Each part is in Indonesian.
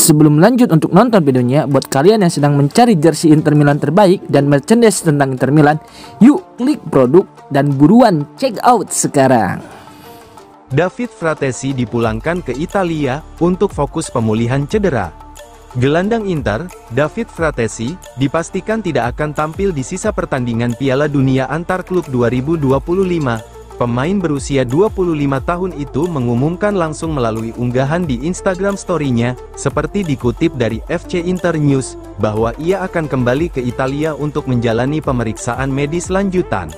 Sebelum lanjut untuk nonton videonya, buat kalian yang sedang mencari jersey Inter Milan terbaik dan merchandise tentang Inter Milan, yuk klik produk dan buruan check out sekarang. David Fratesi dipulangkan ke Italia untuk fokus pemulihan cedera. Gelandang Inter, David Fratesi, dipastikan tidak akan tampil di sisa pertandingan Piala Dunia Antar Klub 2025. Pemain berusia 25 tahun itu mengumumkan langsung melalui unggahan di Instagram story-nya, seperti dikutip dari FC Inter News, bahwa ia akan kembali ke Italia untuk menjalani pemeriksaan medis lanjutan.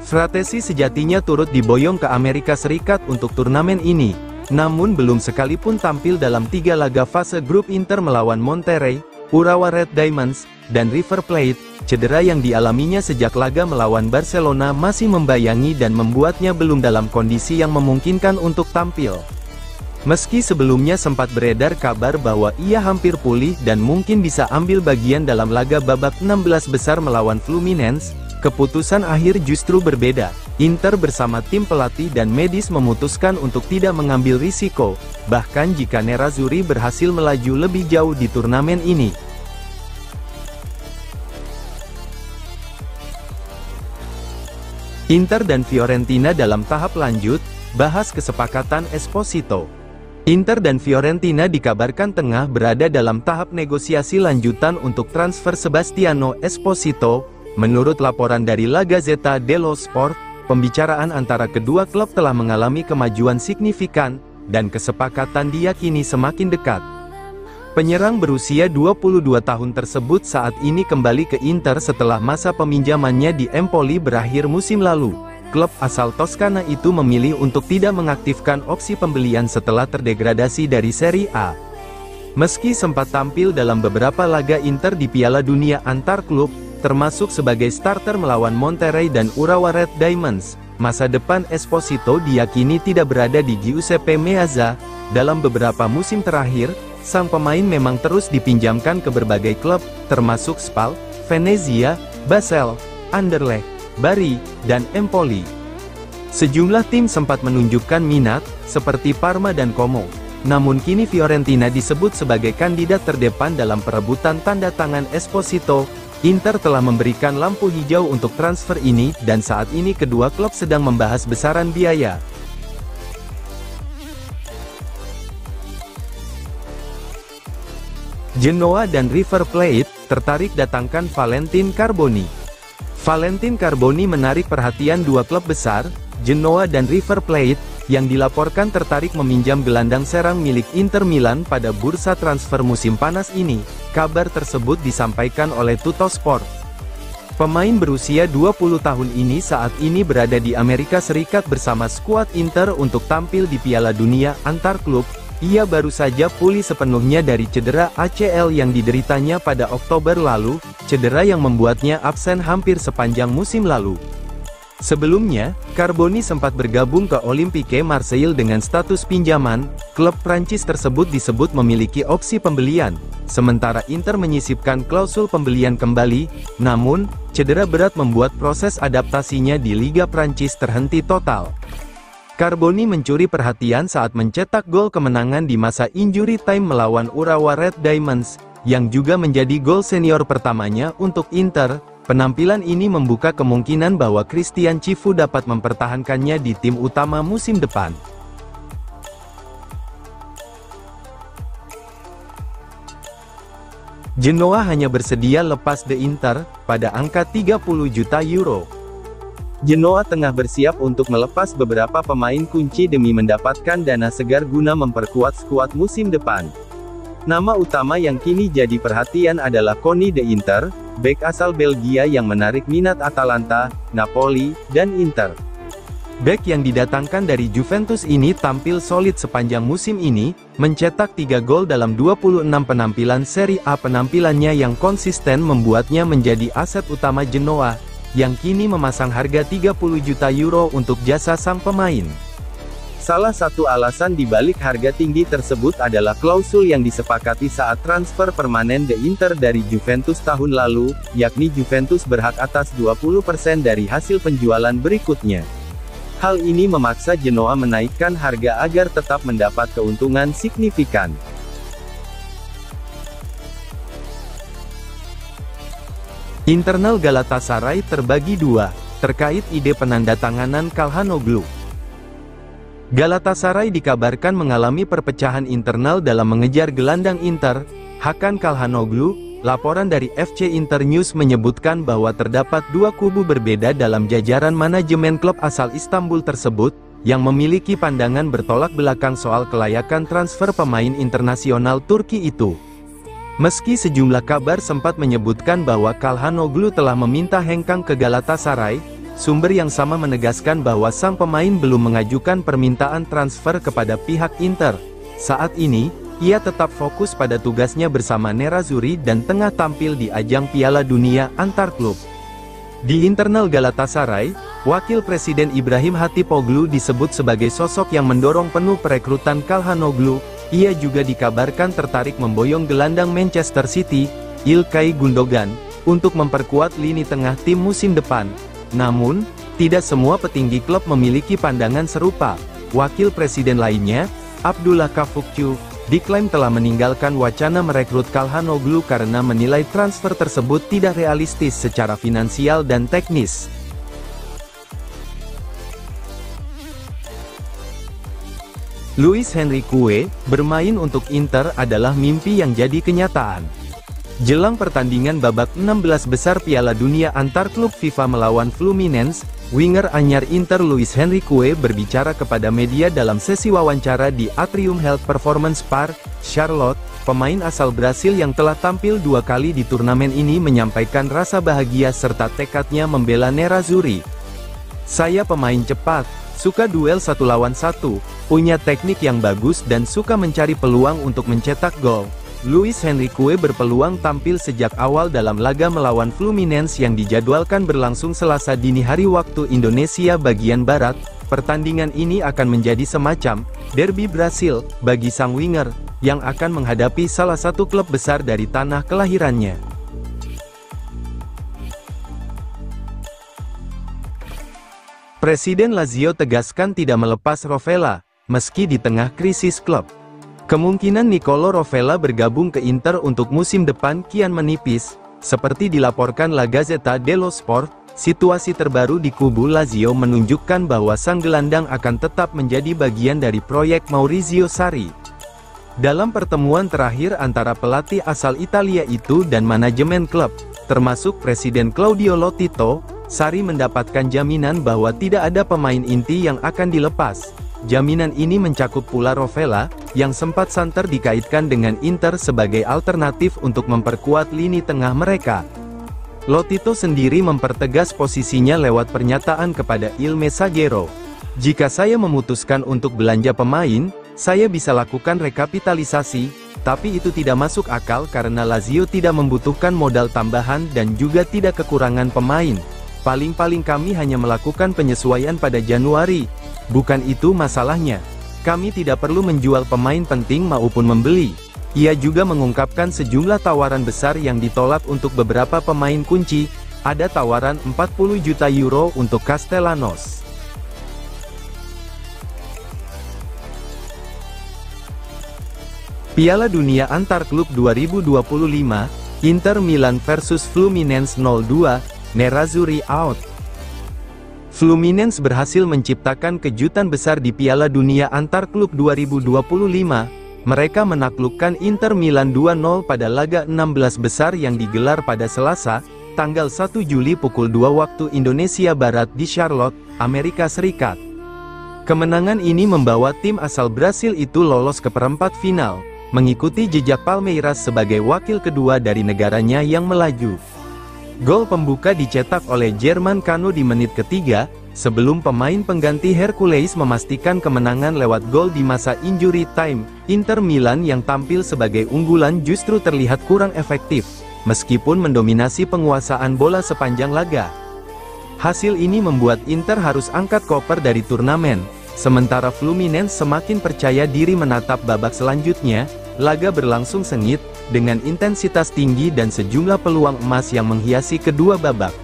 Fratesi sejatinya turut diboyong ke Amerika Serikat untuk turnamen ini, namun belum sekalipun tampil dalam 3 laga fase grup Inter melawan Monterrey, Urawa Red Diamonds, dan River Plate. Cedera yang dialaminya sejak laga melawan Barcelona masih membayangi dan membuatnya belum dalam kondisi yang memungkinkan untuk tampil. Meski sebelumnya sempat beredar kabar bahwa ia hampir pulih dan mungkin bisa ambil bagian dalam laga babak 16 besar melawan Fluminense, keputusan akhir justru berbeda. Inter bersama tim pelatih dan medis memutuskan untuk tidak mengambil risiko, bahkan jika Nerazzurri berhasil melaju lebih jauh di turnamen ini. Inter dan Fiorentina dalam tahap lanjut, bahas kesepakatan Esposito. Inter dan Fiorentina dikabarkan tengah berada dalam tahap negosiasi lanjutan untuk transfer Sebastiano Esposito. Menurut laporan dari La Gazzetta dello Sport, pembicaraan antara kedua klub telah mengalami kemajuan signifikan, dan kesepakatan diyakini semakin dekat. Penyerang berusia 22 tahun tersebut saat ini kembali ke Inter setelah masa peminjamannya di Empoli berakhir musim lalu. Klub asal Toskana itu memilih untuk tidak mengaktifkan opsi pembelian setelah terdegradasi dari Serie A. Meski sempat tampil dalam beberapa laga Inter di Piala Dunia Antar Klub, termasuk sebagai starter melawan Monterrey dan Urawa Red Diamonds, masa depan Esposito diyakini tidak berada di Giuseppe Meazza. Dalam beberapa musim terakhir, sang pemain memang terus dipinjamkan ke berbagai klub, termasuk Spal, Venezia, Basel, Anderlecht, Bari, dan Empoli. Sejumlah tim sempat menunjukkan minat, seperti Parma dan Como. Namun kini Fiorentina disebut sebagai kandidat terdepan dalam perebutan tanda tangan Esposito. Inter telah memberikan lampu hijau untuk transfer ini, dan saat ini kedua klub sedang membahas besaran biaya. Genoa dan River Plate tertarik datangkan Valentin Carboni. Valentin Carboni menarik perhatian dua klub besar, Genoa dan River Plate, yang dilaporkan tertarik meminjam gelandang serang milik Inter Milan pada bursa transfer musim panas ini. Kabar tersebut disampaikan oleh Tuttosport. Pemain berusia 20 tahun ini saat ini berada di Amerika Serikat bersama skuad Inter untuk tampil di Piala Dunia Antar Klub. Ia baru saja pulih sepenuhnya dari cedera ACL yang dideritanya pada Oktober lalu, cedera yang membuatnya absen hampir sepanjang musim lalu. Sebelumnya, Carboni sempat bergabung ke Olympique Marseille dengan status pinjaman. Klub Prancis tersebut disebut memiliki opsi pembelian, sementara Inter menyisipkan klausul pembelian kembali, namun, cedera berat membuat proses adaptasinya di Liga Prancis terhenti total. Carboni mencuri perhatian saat mencetak gol kemenangan di masa injury time melawan Urawa Red Diamonds, yang juga menjadi gol senior pertamanya untuk Inter. Penampilan ini membuka kemungkinan bahwa Christian Cifu dapat mempertahankannya di tim utama musim depan. Genoa hanya bersedia lepas De Inter, pada angka 30 juta euro. Genoa tengah bersiap untuk melepas beberapa pemain kunci demi mendapatkan dana segar guna memperkuat skuad musim depan. Nama utama yang kini jadi perhatian adalah Koni De Inter, bek asal Belgia yang menarik minat Atalanta, Napoli, dan Inter. Bek yang didatangkan dari Juventus ini tampil solid sepanjang musim ini, mencetak 3 gol dalam 26 penampilan Serie A. Penampilannya yang konsisten membuatnya menjadi aset utama Genoa, yang kini memasang harga 30 juta euro untuk jasa sang pemain. Salah satu alasan di balik harga tinggi tersebut adalah klausul yang disepakati saat transfer permanen De Inter dari Juventus tahun lalu, yakni Juventus berhak atas 20% dari hasil penjualan berikutnya. Hal ini memaksa Genoa menaikkan harga agar tetap mendapat keuntungan signifikan. Internal Galatasaray terbagi dua, terkait ide penandatanganan Calhanoglu. Galatasaray dikabarkan mengalami perpecahan internal dalam mengejar gelandang Inter, Hakan Calhanoglu. Laporan dari FC Internews menyebutkan bahwa terdapat dua kubu berbeda dalam jajaran manajemen klub asal Istanbul tersebut, yang memiliki pandangan bertolak belakang soal kelayakan transfer pemain internasional Turki itu. Meski sejumlah kabar sempat menyebutkan bahwa Calhanoglu telah meminta hengkang ke Galatasaray, sumber yang sama menegaskan bahwa sang pemain belum mengajukan permintaan transfer kepada pihak Inter. Saat ini, ia tetap fokus pada tugasnya bersama Nerazzurri dan tengah tampil di ajang Piala Dunia antar klub. Di internal Galatasaray, Wakil Presiden Ibrahim Hatipoglu disebut sebagai sosok yang mendorong penuh perekrutan Calhanoglu. Ia juga dikabarkan tertarik memboyong gelandang Manchester City, İlkay Gundogan, untuk memperkuat lini tengah tim musim depan. Namun, tidak semua petinggi klub memiliki pandangan serupa. Wakil Presiden lainnya, Abdullah Kafukcu, diklaim telah meninggalkan wacana merekrut Calhanoglu karena menilai transfer tersebut tidak realistis secara finansial dan teknis. Luis Henrique bermain untuk Inter adalah mimpi yang jadi kenyataan. Jelang pertandingan babak 16 besar Piala Dunia antar klub FIFA melawan Fluminense, winger anyar Inter Luis Henrique berbicara kepada media dalam sesi wawancara di Atrium Health Performance Park, Charlotte. Pemain asal Brasil yang telah tampil 2 kali di turnamen ini menyampaikan rasa bahagia serta tekadnya membela Nerazzurri. "Saya pemain cepat, suka duel 1 lawan 1, punya teknik yang bagus dan suka mencari peluang untuk mencetak gol." Luis Henrique berpeluang tampil sejak awal dalam laga melawan Fluminense yang dijadwalkan berlangsung Selasa dini hari waktu Indonesia bagian Barat. Pertandingan ini akan menjadi semacam derby Brasil bagi sang winger, yang akan menghadapi salah satu klub besar dari tanah kelahirannya. Presiden Lazio tegaskan tidak melepas Rovella, meski di tengah krisis klub. Kemungkinan Nicolo Rovella bergabung ke Inter untuk musim depan kian menipis, seperti dilaporkan La Gazzetta dello Sport. Situasi terbaru di kubu Lazio menunjukkan bahwa sang gelandang akan tetap menjadi bagian dari proyek Maurizio Sarri. Dalam pertemuan terakhir antara pelatih asal Italia itu dan manajemen klub, termasuk Presiden Claudio Lotito, Sarri mendapatkan jaminan bahwa tidak ada pemain inti yang akan dilepas. Jaminan ini mencakup pula Rovella, yang sempat santer dikaitkan dengan Inter sebagai alternatif untuk memperkuat lini tengah mereka. Lotito sendiri mempertegas posisinya lewat pernyataan kepada Il Messaggero. "Jika saya memutuskan untuk belanja pemain, saya bisa lakukan rekapitalisasi, tapi itu tidak masuk akal karena Lazio tidak membutuhkan modal tambahan dan juga tidak kekurangan pemain. Paling-paling kami hanya melakukan penyesuaian pada Januari. Bukan itu masalahnya. Kami tidak perlu menjual pemain penting maupun membeli." Ia juga mengungkapkan sejumlah tawaran besar yang ditolak untuk beberapa pemain kunci. Ada tawaran 40 juta euro untuk Castellanos. Piala Dunia antar klub 2025, Inter Milan versus Fluminense 0-2, Nerazzurri out. Fluminense berhasil menciptakan kejutan besar di Piala Dunia antar klub 2025. Mereka menaklukkan Inter Milan 2-0 pada laga 16 besar yang digelar pada Selasa, tanggal 1 Juli pukul 2 waktu Indonesia Barat di Charlotte, Amerika Serikat. Kemenangan ini membawa tim asal Brasil itu lolos ke perempat final, mengikuti jejak Palmeiras sebagai wakil kedua dari negaranya yang melaju. Gol pembuka dicetak oleh German Cano di menit ketiga, sebelum pemain pengganti Hercules memastikan kemenangan lewat gol di masa injury time. Inter Milan yang tampil sebagai unggulan justru terlihat kurang efektif, meskipun mendominasi penguasaan bola sepanjang laga. Hasil ini membuat Inter harus angkat koper dari turnamen, sementara Fluminense semakin percaya diri menatap babak selanjutnya. Laga berlangsung sengit, dengan intensitas tinggi dan sejumlah peluang emas yang menghiasi kedua babak.